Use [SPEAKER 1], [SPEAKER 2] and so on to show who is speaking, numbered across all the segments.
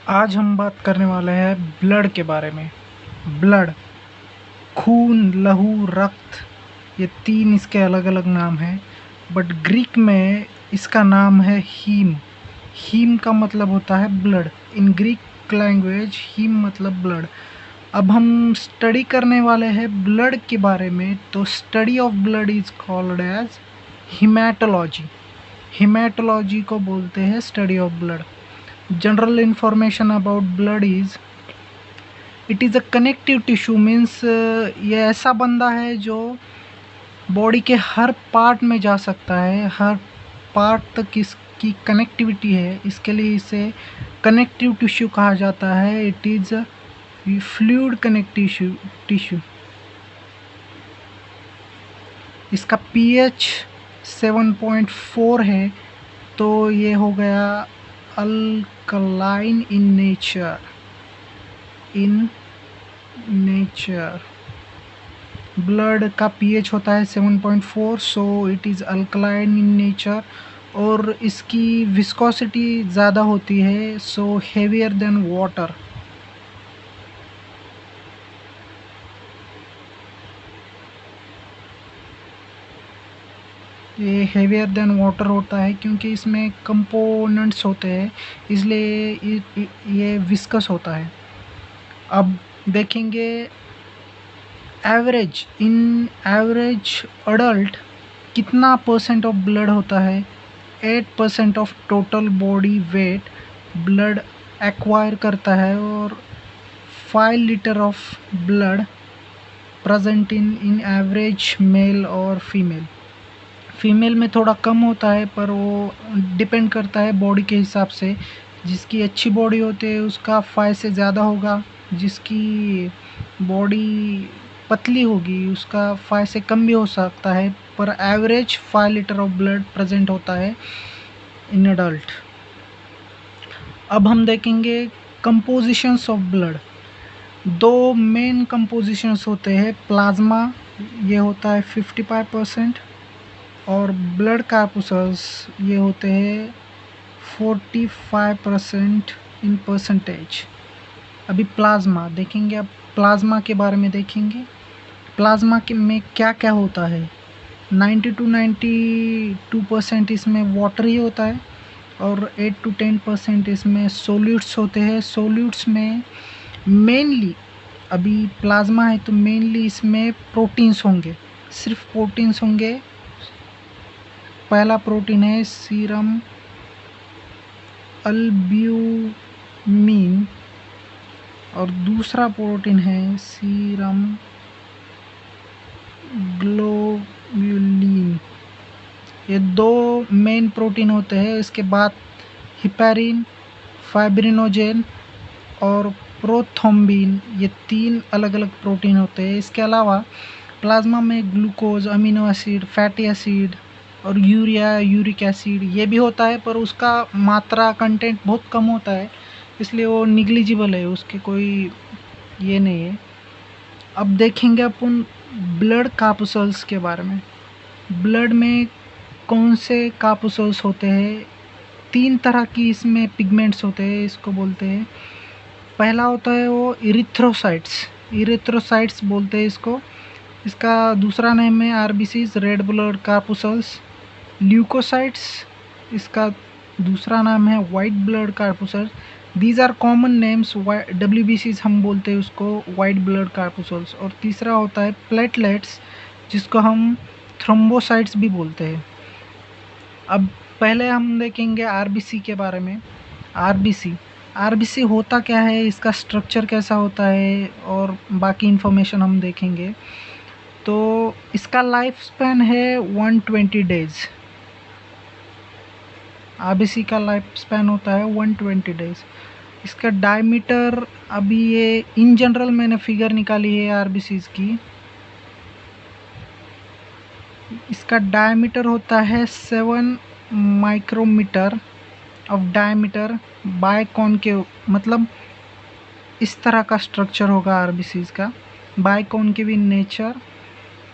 [SPEAKER 1] आज हम बात करने वाले हैं ब्लड के बारे में। ब्लड, खून, लहू, रक्त, ये तीन इसके अलग अलग नाम हैं। बट ग्रीक में इसका नाम है हीम। हीम का मतलब होता है blood. In Greek language haem मतलब ब्लड। अब हम स्टडी करने वाले हैं ब्लड के बारे में। तो study of blood is called as haematology. Haematology को बोलते हैं study of blood. General information about blood is it is a connective tissue. Means ये ऐसा बंदा है जो बॉडी के हर पार्ट में जा सकता है, हर पार्ट तक इसकी कनेक्टिविटी है, इसके लिए इसे कनेक्टिव टिश्यू कहा जाता है। It is fluid connective tissue. इसका पीएच 7.4 है, तो ये हो गया अल्कलाइन इन नेचर। ब्लड का पीएच होता है 7.4, so it is alkaline in nature. और इसकी विस्कोसिटी ज़्यादा होती है, सो हेवियर देन वाटर। ये हेवियर देन वाटर होता है क्योंकि इसमें कंपोनेंट्स होते हैं, इसलिए ये विस्कस होता है। अब देखेंगे एवरेज अडल्ट कितना परसेंट ऑफ ब्लड होता है। 8% of total body weight blood acquire करता है, और 5 litre of blood present in average male और फीमेल। फीमेल में थोड़ा कम होता है, पर वो डिपेंड करता है बॉडी के हिसाब से। जिसकी अच्छी बॉडी होती है उसका 5 से ज़्यादा होगा, जिसकी बॉडी पतली होगी उसका 5 से कम भी हो सकता है, पर average 5 litre of blood present होता है इन अडल्ट। अब हम देखेंगे कंपोजिशंस ऑफ ब्लड। दो मेन कंपोजिशंस होते हैं। प्लाज्मा, ये होता है 55%, और ब्लड कार्पुसल्स ये होते हैं 45% इन परसेंटेज। अभी प्लाज्मा देखेंगे। अब प्लाज्मा के बारे में देखेंगे। प्लाज्मा के में क्या क्या होता है। 92% इसमें वाटर ही होता है, और 8 to 10% इसमें सोल्यूट्स होते हैं। सोल्यूट्स में मेनली, अभी प्लाज्मा है तो मेनली इसमें प्रोटीन्स होंगे, सिर्फ प्रोटीन्स होंगे। पहला प्रोटीन है सीरम अल्ब्यूमिन, और दूसरा प्रोटीन है सीरम ग्लोब्यूलिन। ये दो मेन प्रोटीन होते हैं। इसके बाद हिपैरिन, फाइब्रिनोजेन और प्रोथ्रोम्बिन, ये 3 अलग अलग प्रोटीन होते हैं। इसके अलावा प्लाज्मा में glucose, amino acid, fatty acid और यूरिया, यूरिक एसिड ये भी होता है, पर उसका मात्रा कंटेंट बहुत कम होता है, इसलिए वो निग्लिजिबल है, उसके कोई ये नहीं है। अब देखेंगे अपन ब्लड कार्पुसल्स के बारे में। ब्लड में कौन से कार्पुसल्स होते हैं। 3 तरह की इसमें पिगमेंट्स होते हैं, इसको बोलते हैं। पहला होता है वो इरिथ्रोसाइट्स बोलते हैं इसको। इसका दूसरा नेम है RBCs, red blood corpuscles. Leucocytes, इसका दूसरा नाम है white blood corpuscles. These are common names. डब्ल्यूबीसीज हम बोलते हैं उसको, वाइट ब्लड कार्पुसल्स। और तीसरा होता है प्लेटलेट्स, जिसको हम थ्रोम्बोसाइट्स भी बोलते हैं। अब पहले हम देखेंगे आरबीसी के बारे में। आरबीसी होता क्या है, इसका स्ट्रक्चर कैसा होता है, और बाकी इन्फॉर्मेशन हम देखेंगे। तो इसका लाइफ स्पैन है 120 डेज। आरबीसी का लाइफ स्पैन होता है 120 डेज। इसका डायमीटर, अभी ये इन जनरल मैंने फिगर निकाली है आरबीसीज की। इसका डायमीटर होता है 7 micrometre of diameter biconcave, मतलब इस तरह का स्ट्रक्चर होगा आरबीसीज का, बाय कॉनकेव इन नेचर।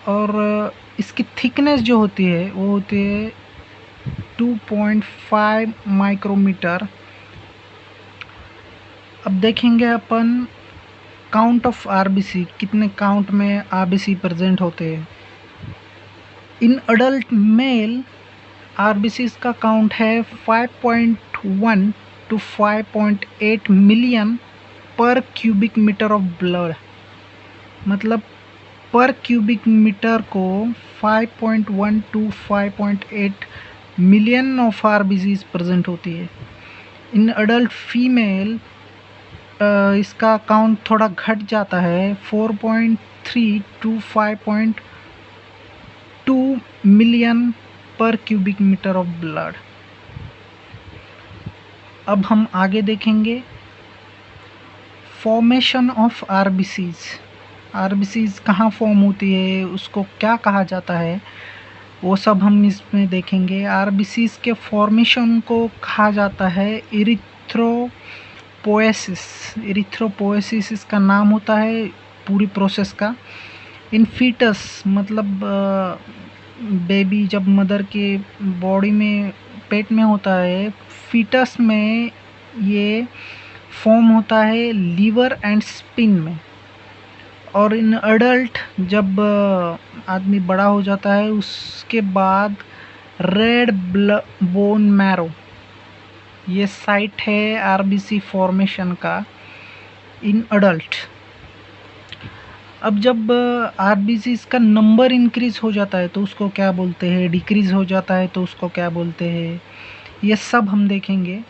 [SPEAKER 1] और इसकी थिकनेस जो होती है वो होती है 2.5 माइक्रोमीटर। अब देखेंगे अपन काउंट ऑफ आरबीसी, कितने काउंट में आरबीसी प्रेजेंट होते हैं। इन अडल्ट मेल आरबीसी का काउंट है 5.1 to 5.8 मिलियन पर क्यूबिक मीटर ऑफ ब्लड। मतलब पर क्यूबिक मीटर को 5.1 to 5.8 million of RBC present होती है। इन अडल्ट फीमेल इसका काउंट थोड़ा घट जाता है, 4.3 to 5.2 मिलियन पर क्यूबिक मीटर ऑफ ब्लड। अब हम आगे देखेंगे फॉर्मेशन ऑफ आरबीसीज। आरबीसीज कहाँ फॉर्म होती है, उसको क्या कहा जाता है, वो सब हम इसमें देखेंगे। आरबीसीज के फॉर्मेशन को कहा जाता है इरिथ्रोपोएसिस। इरिथ्रोपोएसिस इसका नाम होता है पूरी प्रोसेस का। इन फीटस मतलब बेबी जब मदर के बॉडी में पेट में होता है, फीटस में ये फॉर्म होता है लीवर एंड स्पिन में। और इन अडल्ट जब आदमी बड़ा हो जाता है उसके बाद रेड बोन मैरो, ये साइट है आरबीसी फॉर्मेशन का इन अडल्ट। अब जब आरबीसी का नंबर इंक्रीज हो जाता है तो उसको क्या बोलते हैं, डिक्रीज हो जाता है तो उसको क्या बोलते हैं, ये सब हम देखेंगे।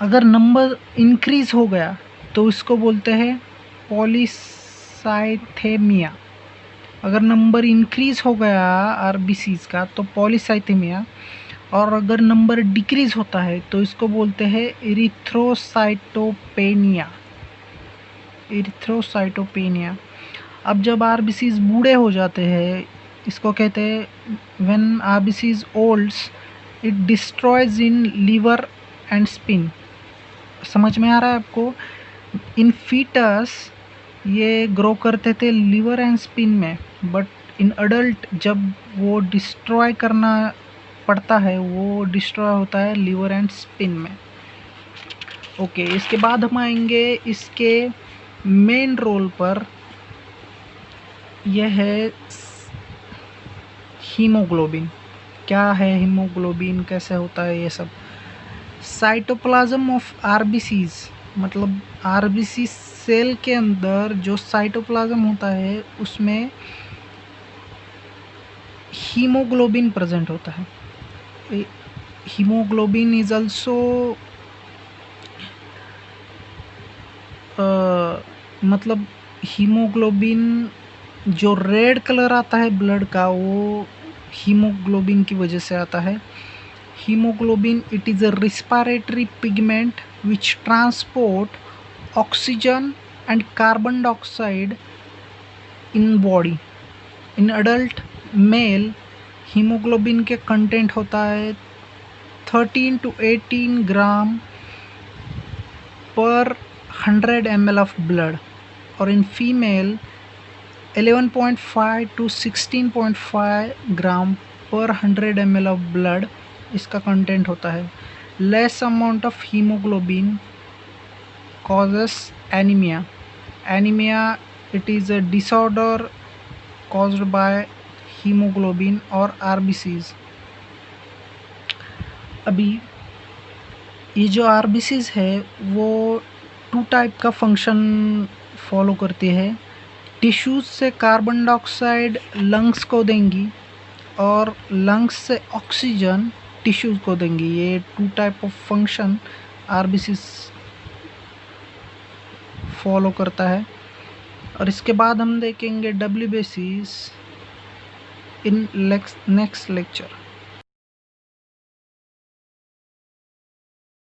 [SPEAKER 1] अगर नंबर इंक्रीज हो गया तो इसको बोलते हैं पॉलीसाइथेमिया। अगर नंबर इंक्रीज हो गया आरबीसीज का तो पॉलीसाइथेमिया। और अगर नंबर डिक्रीज होता है तो इसको बोलते हैं इरिथ्रोसाइटोपेनिया। इरिथ्रोसाइटोपेनिया। अब जब आरबीसीज बूढ़े हो जाते हैं, इसको कहते हैं when RBCs olds it destroys in liver and spleen. समझ में आ रहा है आपको? इन फीटस ये ग्रो करते थे लीवर एंड स्पिन में, बट इन अडल्ट जब वो डिस्ट्रॉय करना पड़ता है वो डिस्ट्रॉय होता है लीवर एंड स्पिन में। ओके, इसके बाद हम आएंगे इसके मेन रोल पर। यह है हीमोग्लोबिन। क्या है हीमोग्लोबिन, कैसे होता है ये सब। साइटोप्लाज्म ऑफ आरबीसीज मतलब आरबीसी सेल के अंदर जो साइटोप्लाज्म होता है उसमें हीमोग्लोबिन प्रेजेंट होता है। हीमोग्लोबिन इज आल्सो मतलब हीमोग्लोबिन जो रेड कलर आता है ब्लड का वो हीमोग्लोबिन की वजह से आता है। Haemoglobin it is a respiratory pigment which transport oxygen and carbon dioxide in body. In adult mail haemoglobin के कंटेंट होता है 13 to 18 ग्राम पर 100 ml ऑफ ब्लड। और इन फीमेल 11.5 to 16.5 ग्राम पर 100 ml ऑफ ब्लड इसका कंटेंट होता है। Less amount of haemoglobin causes anemia. Anemia it is a disorder caused by hemoglobin or RBCs। अभी ये जो RBCs है वो 2 टाइप का फंक्शन फॉलो करती है। टिश्यूज से कार्बन डाइऑक्साइड लंग्स को देंगी और लंग्स से ऑक्सीजन टिश्यूज को देंगी। ये 2 type of function RBC follow करता है। और इसके बाद हम देखेंगे डब्ल्यूबीसीज इन नेक्स्ट लेक्चर।